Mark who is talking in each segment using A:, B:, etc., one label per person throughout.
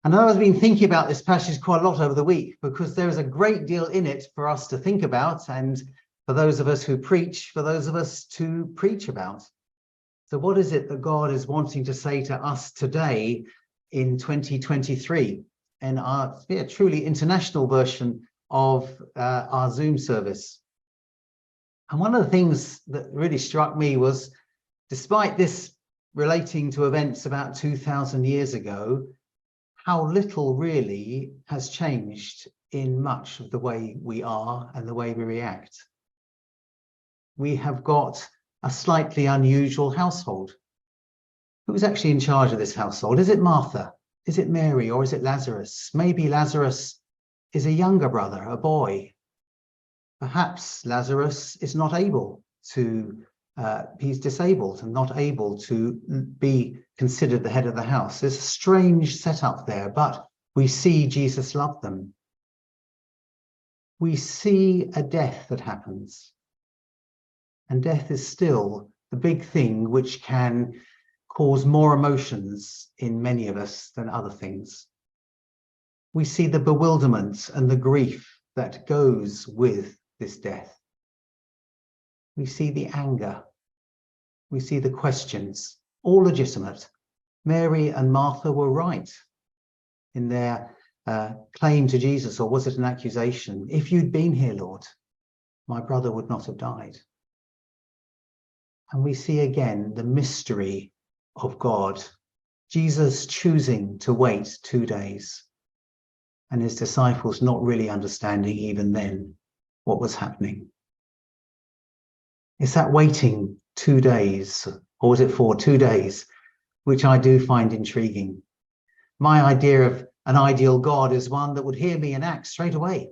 A: And I've been thinking about this passage quite a lot over the week, because there is a great deal in it for us to think about, and for those of us who preach, for those of us to preach about. So what is it that God is wanting to say to us today in 2023 in our truly international version of our Zoom service? And one of the things that really struck me was, despite this relating to events about 2,000 years ago, how little really has changed in much of the way we are and the way we react. We have got a slightly unusual household. Who's actually in charge of this household? Is it Martha? Is it Mary? Or is it Lazarus? Maybe Lazarus is a younger brother, a boy. Perhaps Lazarus is not able to, he's disabled and not able to be considered the head of the house. There's a strange setup there, but we see Jesus love them. We see a death that happens. And death is still the big thing which can cause more emotions in many of us than other things. We see the bewilderment and the grief that goes with this death. We see the anger. We see the questions, all legitimate. Mary and Martha were right in their claim to Jesus, or was it an accusation? If you'd been here, Lord, my brother would not have died. And we see again the mystery of God, Jesus choosing to wait 2 days, and his disciples not really understanding even then what was happening. It's that waiting 2 days, or was it 2 days, which I do find intriguing. My idea of an ideal God is one that would hear me and act straight away.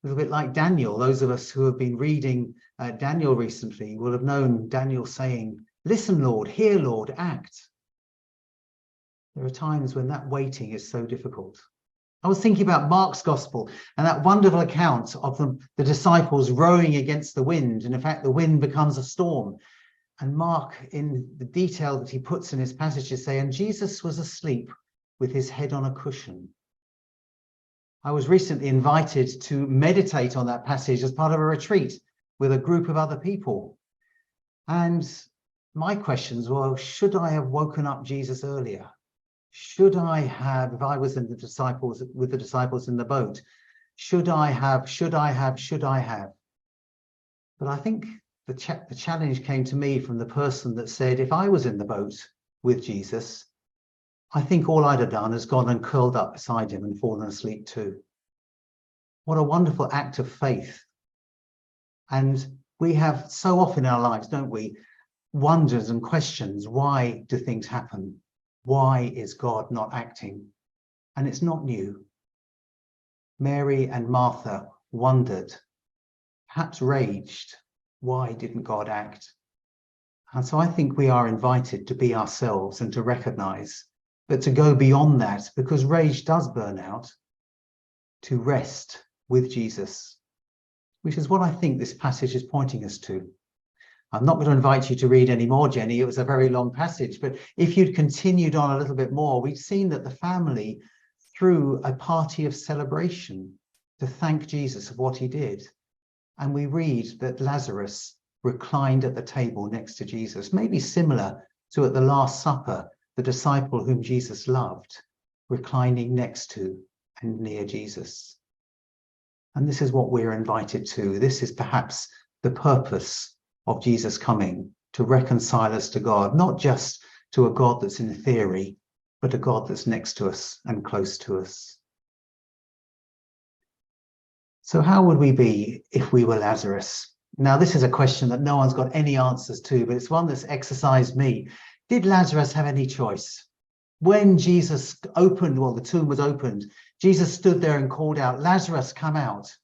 A: A little bit like Daniel. Those of us who have been reading Daniel recently will have known Daniel saying, "Listen, Lord, hear, Lord, act." There are times when that waiting is so difficult. I was thinking about Mark's gospel and that wonderful account of the disciples rowing against the wind. And in fact, the wind becomes a storm. And Mark, in the detail that he puts in his passages, say, and Jesus was asleep with his head on a cushion. I was recently invited to meditate on that passage as part of a retreat with a group of other people. And my questions were, should I have woken up Jesus earlier? Should I have, if I was with the disciples in the boat, should I have? But I think the challenge came to me from the person that said, if I was in the boat with Jesus, I think all I'd have done is gone and curled up beside him and fallen asleep too. What a wonderful act of faith. And we have so often in our lives, don't we, wonders and questions. Why do things happen? Why is God not acting? And it's not new. Mary and Martha wondered, perhaps raged. Why didn't God act? And so I think we are invited to be ourselves and to recognize, but to go beyond that, because rage does burn out, to rest with Jesus, which is what I think this passage is pointing us to. I'm not going to invite you to read any more, Jenny. It was a very long passage, but if you'd continued on a little bit more, we'd seen that the family threw a party of celebration to thank Jesus for what he did. And we read that Lazarus reclined at the table next to Jesus, maybe similar to at the Last Supper, the disciple whom Jesus loved, reclining next to and near Jesus. And this is what we're invited to. This is perhaps the purpose of Jesus coming, to reconcile us to God, not just to a God that's in theory, but a God that's next to us and close to us. So how would we be if we were Lazarus? Now, this is a question that no one's got any answers to, but it's one that's exercised me. Did Lazarus have any choice? When Jesus opened, well, the tomb was opened, Jesus stood there and called out, "Lazarus, come out."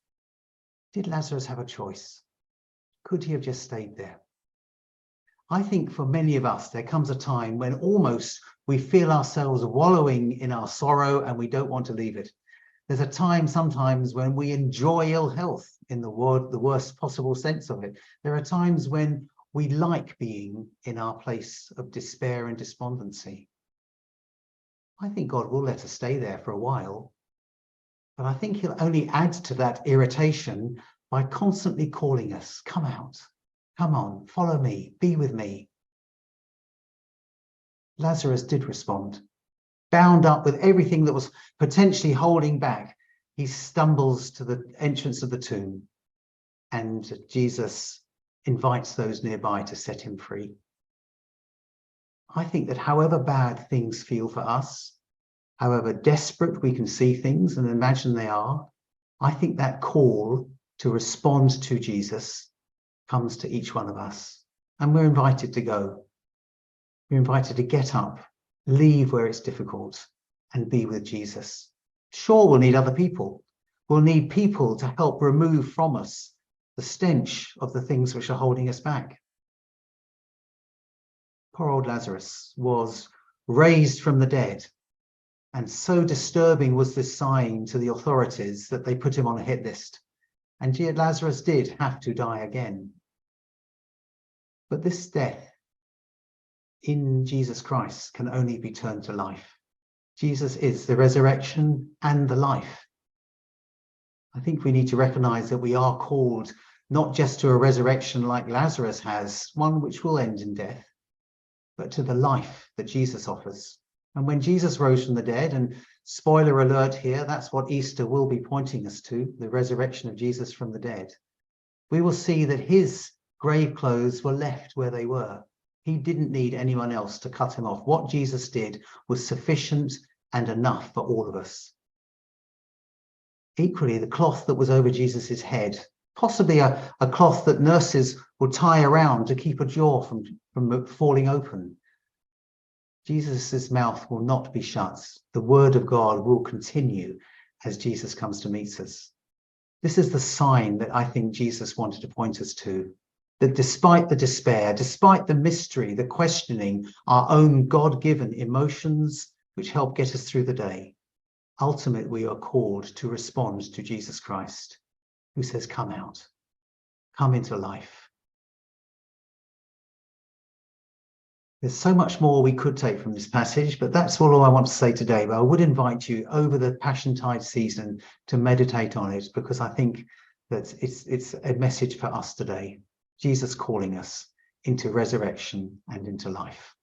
A: Did Lazarus have a choice? Could he have just stayed there? I think for many of us, there comes a time when almost we feel ourselves wallowing in our sorrow and we don't want to leave it. There's a time sometimes when we enjoy ill health in the worst possible sense of it. There are times when we like being in our place of despair and despondency. I think God will let us stay there for a while. But I think he'll only add to that irritation by constantly calling us, come out, come on, follow me, be with me. Lazarus did respond. Bound up with everything that was potentially holding back, he stumbles to the entrance of the tomb, and Jesus invites those nearby to set him free. I think that however bad things feel for us, however desperate we can see things and imagine they are, I think that call to respond to Jesus comes to each one of us. And we're invited to go. We're invited to get up, leave where it's difficult, and be with Jesus. Sure, we'll need other people. We'll need people to help remove from us the stench of the things which are holding us back. Poor old Lazarus was raised from the dead, and so disturbing was this sign to the authorities that they put him on a hit list. And yet Lazarus did have to die again. But this death in Jesus Christ can only be turned to life. Jesus is the resurrection and the life. I think we need to recognize that we are called not just to a resurrection like Lazarus has, one which will end in death, but to the life that Jesus offers. And when Jesus rose from the dead, and spoiler alert here, that's what Easter will be pointing us to, the resurrection of Jesus from the dead, we will see that his grave clothes were left where they were. He didn't need anyone else to cut him off. What Jesus did was sufficient and enough for all of us. Equally, the cloth that was over Jesus's head, possibly a cloth that nurses would tie around to keep a jaw from falling open. Jesus's mouth will not be shut. The word of God will continue as Jesus comes to meet us. This is the sign that I think Jesus wanted to point us to, that despite the despair, despite the mystery, the questioning, our own God-given emotions which help get us through the day, ultimately we are called to respond to Jesus Christ, who says, come out, come into life. There's so much more we could take from this passage, but that's all I want to say today. But I would invite you over the Passiontide season to meditate on it, because I think that it's a message for us today. Jesus calling us into resurrection and into life.